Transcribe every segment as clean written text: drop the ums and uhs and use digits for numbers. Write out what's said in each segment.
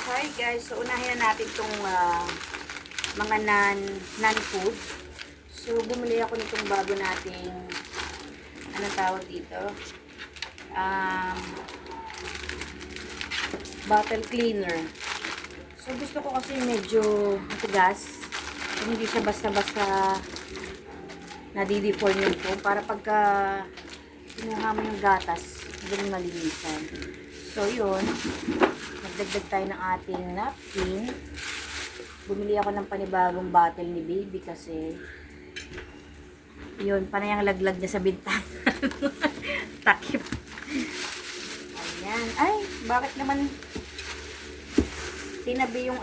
Hi guys, so unahin na natin itong mga non-food. So bumili ako nitong bago nating anong tawag dito? Bottle cleaner. So gusto ko kasi medyo matigas. So, hindi siya basta-basta nadideform yung foam para pagka kinuha mo yung gatas, magaling malinisan. So yun, magdagdag tayo ng ating napkin. Bumili ako ng panibagong bottle ni baby kasi yun, panay ang laglag niya sa bintana. Takip. Ayan. Ay, bakit naman tinabi yung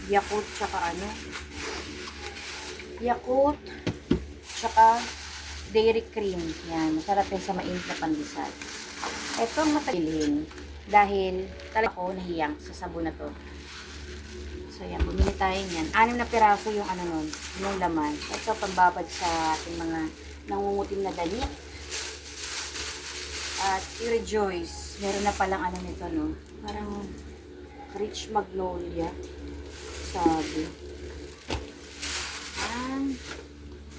Yakult tsaka Yakult tsaka dairy cream. Yan, masarap yan sa mainit na pandesal. Ito ang matagilhin dahil talaga ako nahiyang sa sabon na to. So yan, bumili tayo niyan. 6 na piraso yung yung laman. Ito pambabad sa ating mga nangungutim na damit. At i-rejoice. Meron na palang nito, no? Parang rich magnolia. Sabi. Yan.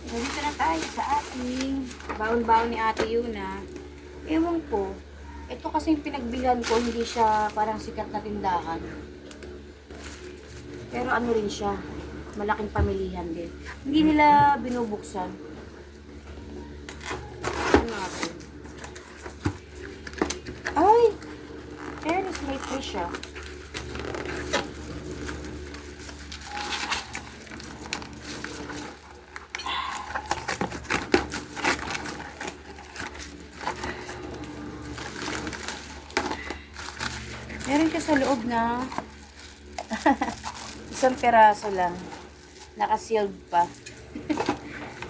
Dito na tayo sa ating baon-baon ni Ate Yuna. Ewan ko. Ito kasi yung pinagbilan ko, hindi siya parang sikat na tindahan. Pero ano rin siya, malaking pamilihan din. Hindi nila binubuksan. Ano natin? Ay! Fairness, may fish siya. Meron ka sa loob na isang peraso lang. Naka-sealed pa.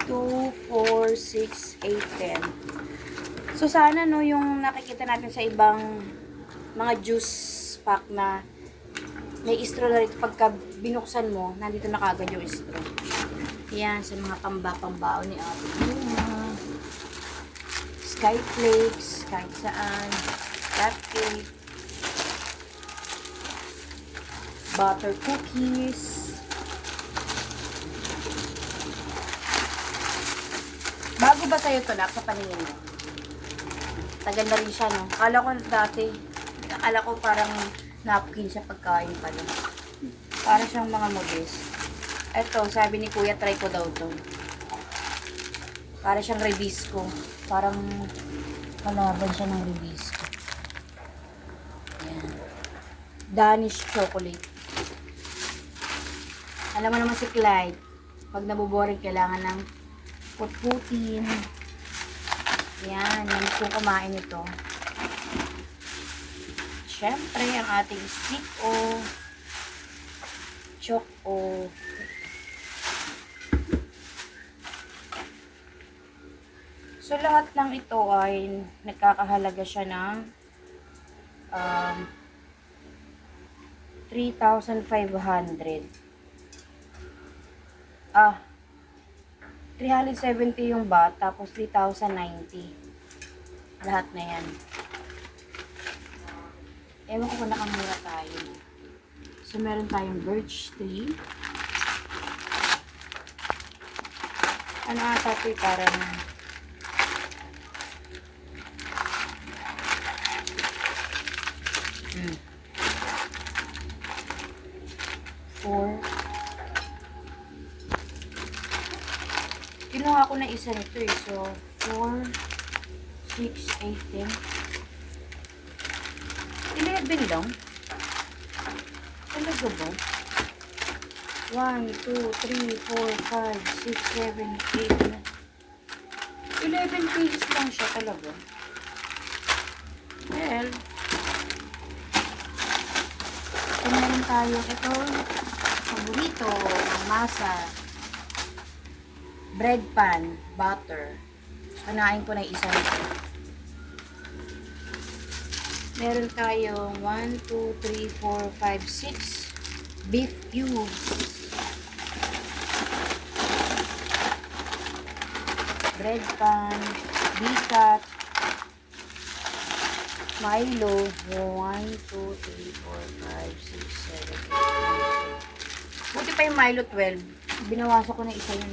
2, 4, 6, 8, 10. So sana no, yung nakikita natin sa ibang mga juice pack na may straw na rito, pagka binuksan mo, nandito na kagad yung straw. Yan, sa mga pambaon ni Ate Yuna. Sky flakes, kahit saan. Cupcake. Butter cookies. Bago ba sa'yo ito, Nak, sa paningin mo? Tagal na rin siya, no? Akala ko parang napkin siya pagkain pa lang. Para siyang mga modest. Ito, sabi ni Kuya, try ko daw to. Para siyang Rebisco. Parang kalaban siya ng Rebisco. Ayan. Danish chocolate. Alam mo naman si Clyde, pag nabuboring, kailangan ng putputin. Yan, namis kong kumain ito. Siyempre, ang ating stick o chok o so, lahat ng ito ay nagkakahalaga siya ng 3,500. 370 yung bat, tapos 3,090. Lahat na yan. Ewan ko kung nakamura tayo. So, meron tayong birch tree. Ano ata ito, parang 4. Kinuha ko na isa nito eh. So, 4, 6, 8, 10. 11 lang. Talaga ba? 1, 2, 3, 4, 5, 6, 7, 8. 11 pages lang siya talaga. Well, meron tayo ito. Paborito ng masa. Bread pan, butter. Kanain ko na isa nito. Meron tayong 1, 2, 3, 4, 5, 6 beef cubes. Bread pan, bicat, Milo, 1, 2, 3, 4, 5, 6, 7, 8, 9, 10. Buti pa yung Milo 12. Binawasan ko na isa yun.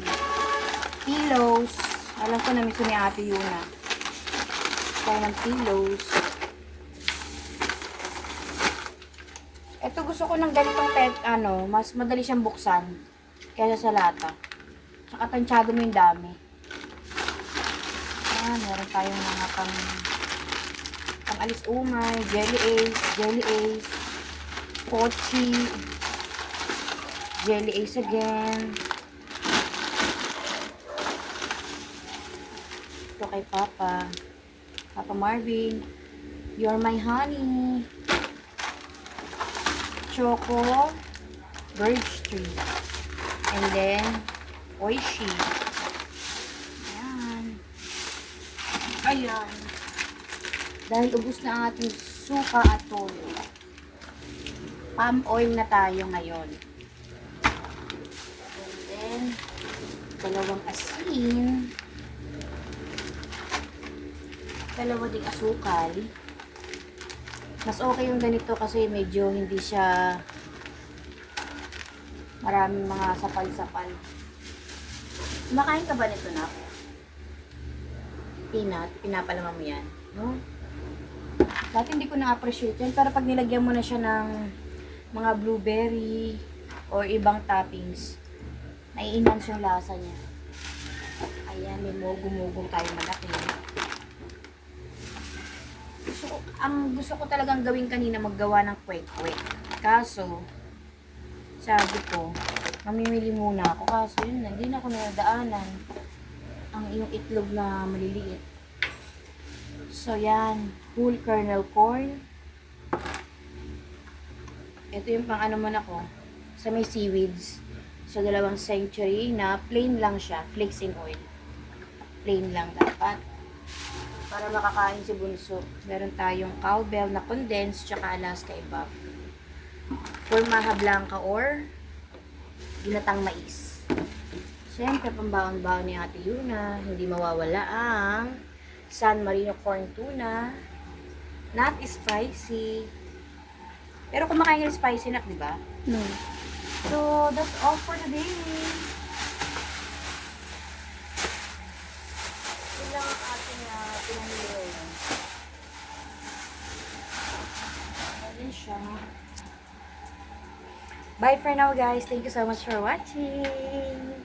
Pillows. Alam ko na miso ni Ate Yuna. Tayo ng pillows. Ito gusto ko ng ganitong pet, mas madali siyang buksan kaysa sa lata. Tsaka tansyado mo yung dami. Meron tayong mga pang alis umay, jelly ace, pochi, jelly ace again. Ito kay Papa Marvin, you're my honey. Choco, birch tree, and then Oishi. Ayan. Dahil ubos na ang ating suka at toyo. Palm oil na tayo ngayon. And then, dalawang asin. Dalawa ding asukal. Mas okay yung ganito kasi medyo hindi siya maraming mga sapal-sapal. Kumakain ka ba nito na? Pinapalaman mo yan, no? Dati hindi ko na-appreciate yan, pero pag nilagyan mo na siya ng mga blueberry or ibang toppings, nai-enhance yung lasa niya. Ayan, may mugong-mugong tayo malaki. Gusto ko talagang gawin kanina maggawa ng kwek-kwek. Kaso, sabi ko, mamimili muna ako. Kaso yun, hindi na ako nadaanan ang yung itlog na maliliit. So, yan. Whole kernel corn. Ito yung pang ano mo na ko. Sa may seaweeds. So, 2 century na plain lang siya. Flakes in oil. Plain lang dapat. Para makakain si Bunso. Meron tayong cowbell na condensed tsaka Alaska Buff. Formaha blanca or ginatang mais. Siyempre, pambaon-baon ni Ate Yuna, hindi mawawala ang San Marino corn tuna. Not spicy. Pero kumakain ng spicy na, di ba? No. So, that's all for today. Yun lang ang ating pinamili. Ayan siya. Bye for now, guys. Thank you so much for watching.